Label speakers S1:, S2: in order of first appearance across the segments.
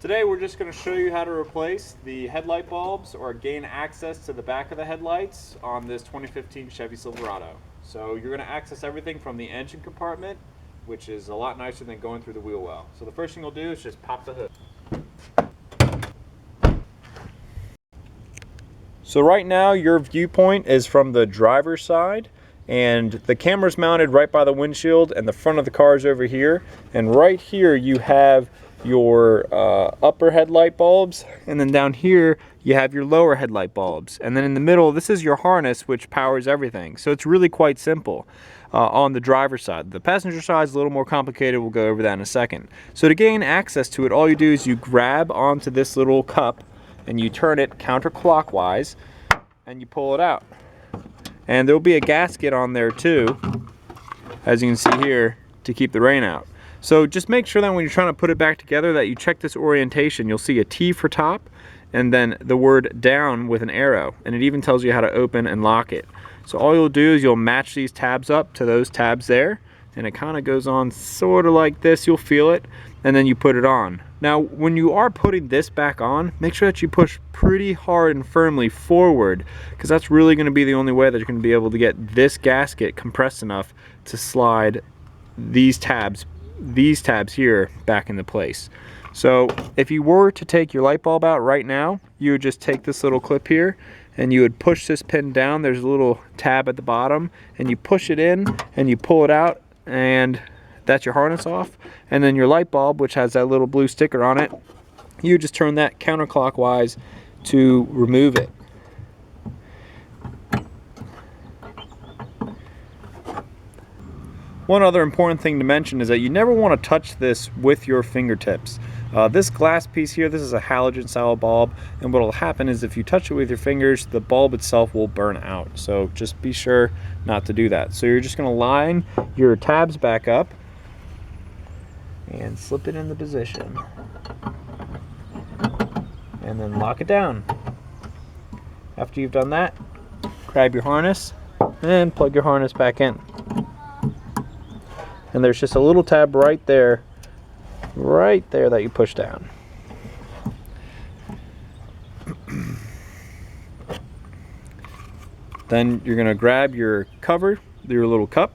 S1: Today we're just going to show you how to replace the headlight bulbs or gain access to the back of the headlights on this 2015 Chevy Silverado. So you're going to access everything from the engine compartment, which is a lot nicer than going through the wheel well. So the first thing you'll do is just pop the hood. So right now your viewpoint is from the driver's side, and the camera's mounted right by the windshield, and the front of the car is over here. And right here you have your upper headlight bulbs, and then down here you have your lower headlight bulbs, and then in the middle this is your harness which powers everything. So it's really quite simple on the driver's side. The passenger side is a little more complicated. We'll go over that in a second. So to gain access to it, all you do is you grab onto this little cup and you turn it counterclockwise and you pull it out, and there'll be a gasket on there too, as you can see here, to keep the rain out. So just make sure that when you're trying to put it back together that you check this orientation. You'll see a T for top and then the word down with an arrow, and it even tells you how to open and lock it. So all you'll do is you'll match these tabs up to those tabs there, and it kind of goes on sort of like this. You'll feel it, and then you put it on. Now when you are putting this back on, make sure that you push pretty hard and firmly forward, because that's really going to be the only way that you're going to be able to get this gasket compressed enough to slide these tabs here back into place. So if you were to take your light bulb out right now, you would just take this little clip here and you would push this pin down. There's a little tab at the bottom, and you push it in and you pull it out, and that's your harness off. And then your light bulb, which has that little blue sticker on it, you just turn that counterclockwise to remove it. One other important thing to mention is that you never want to touch this with your fingertips. This glass piece here, this is a halogen style bulb, and what will happen is if you touch it with your fingers, the bulb itself will burn out. So just be sure not to do that. So you're just going to line your tabs back up and slip it into position, and then lock it down. After you've done that, grab your harness and plug your harness back in. And there's just a little tab right there that you push down. Then you're going to grab your cover, your little cup,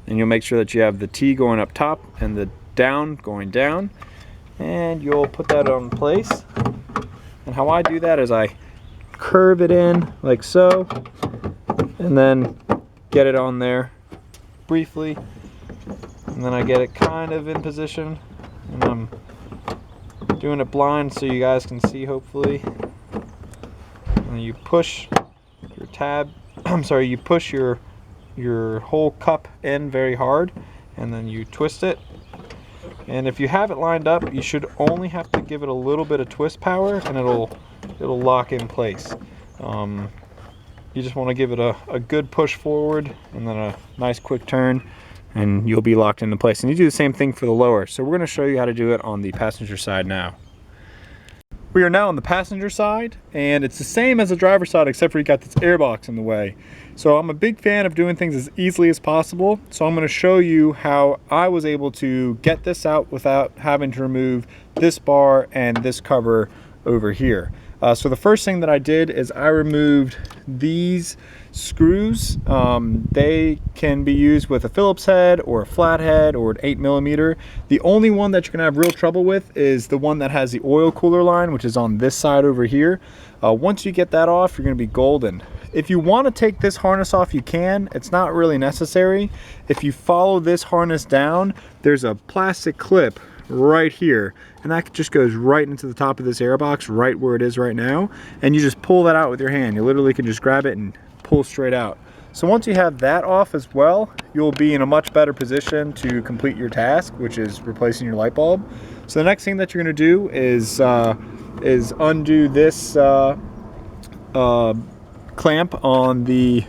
S1: and you'll make sure that you have the T going up top and the down going down, and you'll put that on place. And how I do that is I curve it in like so, and then get it on there briefly. And then I get it kind of in position, and I'm doing it blind so you guys can see, hopefully. And you push your tab, you push your whole cup in very hard, and then you twist it. And if you have it lined up, you should only have to give it a little bit of twist power, and it'll lock in place. You just want to give it a good push forward and then a nice quick turn, and you'll be locked into place. And you do the same thing for the lower. So we're going to show you how to do it on the passenger side now. We are now on the passenger side, and it's the same as the driver's side except for you got this airbox in the way. So I'm a big fan of doing things as easily as possible. So I'm going to show you how I was able to get this out without having to remove this bar and this cover over here. So the first thing that I did is I removed these screws. They can be used with a Phillips head or a flathead or an 8mm. The only one that you're gonna have real trouble with is the one that has the oil cooler line, which is on this side over here. Once you get that off, you're gonna be golden. If you want to take this harness off, you can. It's not really necessary. If you follow this harness down, there's a plastic clip right here, and that just goes right into the top of this airbox, right where it is right now, and you just pull that out with your hand. You literally can just grab it and pull straight out. So once you have that off as well, you'll be in a much better position to complete your task, which is replacing your light bulb. So the next thing that you're going to do is undo this clamp on the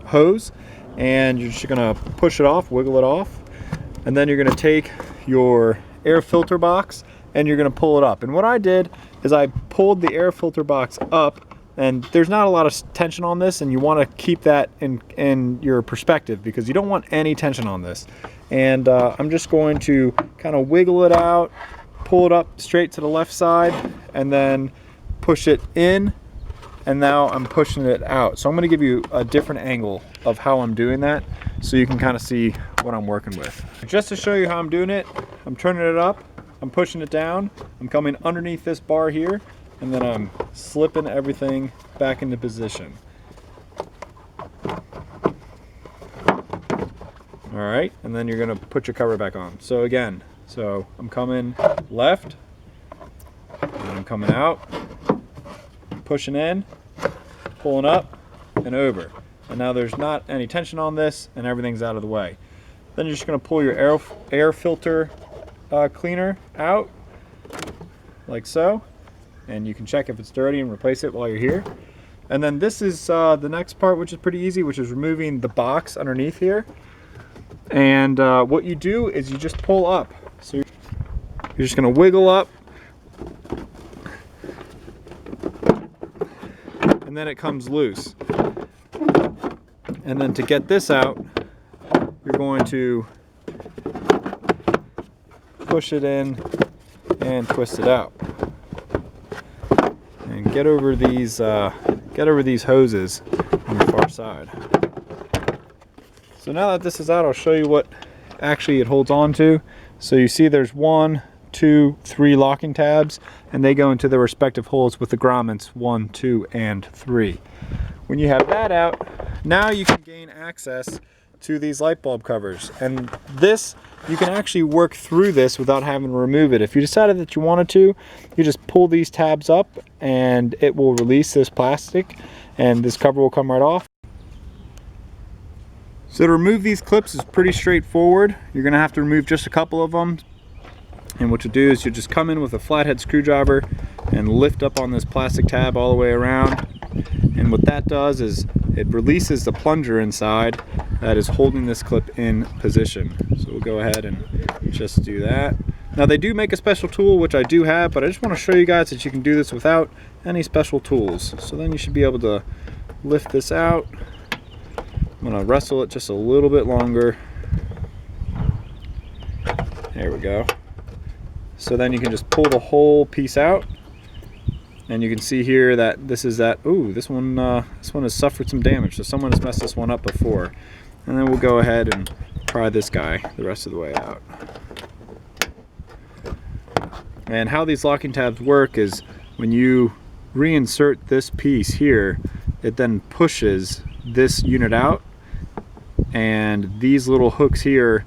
S1: hose, and you're just going to push it off, wiggle it off, and then you're going to take your air filter box and you're going to pull it up. And what I did is I pulled the air filter box up, and there's not a lot of tension on this, and you want to keep that in your perspective because you don't want any tension on this. And I'm just going to kind of wiggle it out pull it up straight to the left side and then push it in, and now I'm pushing it out. So I'm gonna give you a different angle of how I'm doing that so you can kind of see what I'm working with. Just to show you how I'm doing it, I'm turning it up, I'm pushing it down, I'm coming underneath this bar here, and then I'm slipping everything back into position. All right, and then you're gonna put your cover back on. So again, I'm coming left, and I'm coming out, pushing in, pulling up, and over. And now there's not any tension on this, and everything's out of the way. Then you're just gonna pull your air filter cleaner out, like so, and you can check if it's dirty and replace it while you're here. And then this is the next part, which is pretty easy, which is removing the box underneath here. And what you do is you just pull up. So you're just gonna wiggle up, and then it comes loose. And then to get this out, you're going to push it in and twist it out. And get over these hoses on the far side. So now that this is out, I'll show you what actually it holds on to. So you see there's 1, 2, 3 locking tabs, and they go into their respective holes with the grommets 1, 2, and 3. When you have that out, now you can gain access to these light bulb covers. And this, you can actually work through this without having to remove it. If you decided that you wanted to, you just pull these tabs up and it will release this plastic and this cover will come right off. So to remove these clips is pretty straightforward. You're gonna have to remove just a couple of them. And what you do is you just come in with a flathead screwdriver and lift up on this plastic tab all the way around. And what that does is it releases the plunger inside that is holding this clip in position. So we'll go ahead and just do that. Now they do make a special tool, which I do have, but I just want to show you guys that you can do this without any special tools. So then you should be able to lift this out. I'm gonna wrestle it just a little bit longer. There we go. So then you can just pull the whole piece out, and you can see here that this is that. Ooh, this one has suffered some damage. So someone has messed this one up before. And then we'll go ahead and pry this guy the rest of the way out. And how these locking tabs work is when you reinsert this piece here, it then pushes this unit out, and these little hooks here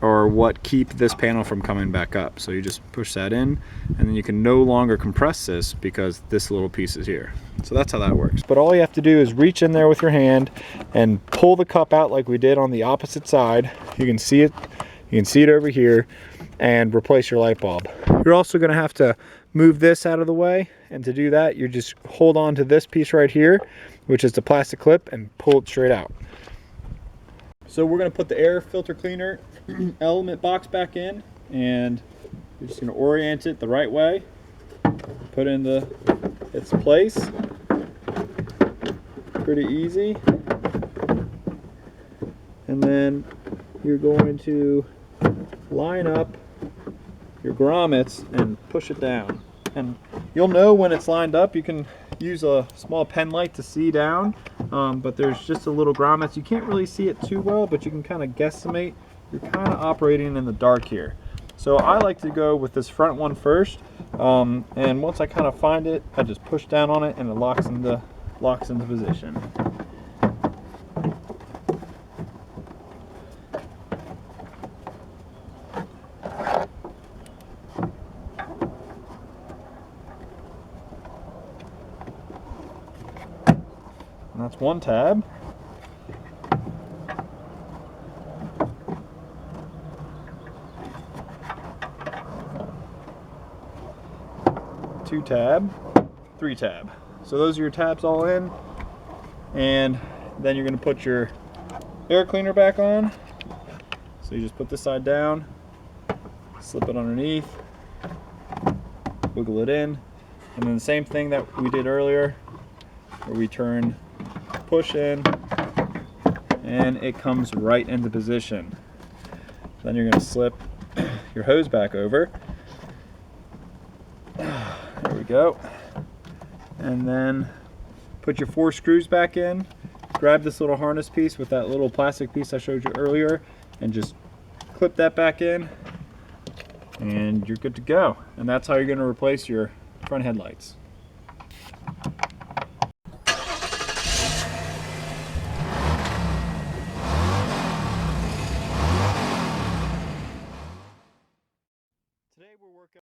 S1: are what keep this panel from coming back up. So you just push that in, and then you can no longer compress this because this little piece is here. So that's how that works. But all you have to do is reach in there with your hand and pull the cup out like we did on the opposite side. You can see it over here, and replace your light bulb. You're also gonna have to move this out of the way, and to do that, you just hold on to this piece right here, which is the plastic clip, and pull it straight out. So we're gonna put the air filter cleaner element box back in, and you're just gonna orient it the right way, put it into its place. Pretty easy. And then you're going to line up your grommets and push it down. And you'll know when it's lined up. You can use a small pen light to see down, but there's just a little grommets. You can't really see it too well, but you can kind of guesstimate. You're kind of operating in the dark here. So I like to go with this front one first, and once I kind of find it, I just push down on it and it locks into position. And that's one tab. Two tab, three tab. So those are your tabs all in, and then you're going to put your air cleaner back on. So you just put this side down, slip it underneath, wiggle it in, and then the same thing that we did earlier, where we turn, push in, and it comes right into position. Then you're going to slip your hose back over, go. And then put your 4 screws back in. Grab this little harness piece with that little plastic piece I showed you earlier and just clip that back in, and you're good to go. And that's how you're going to replace your front headlights. Today we're working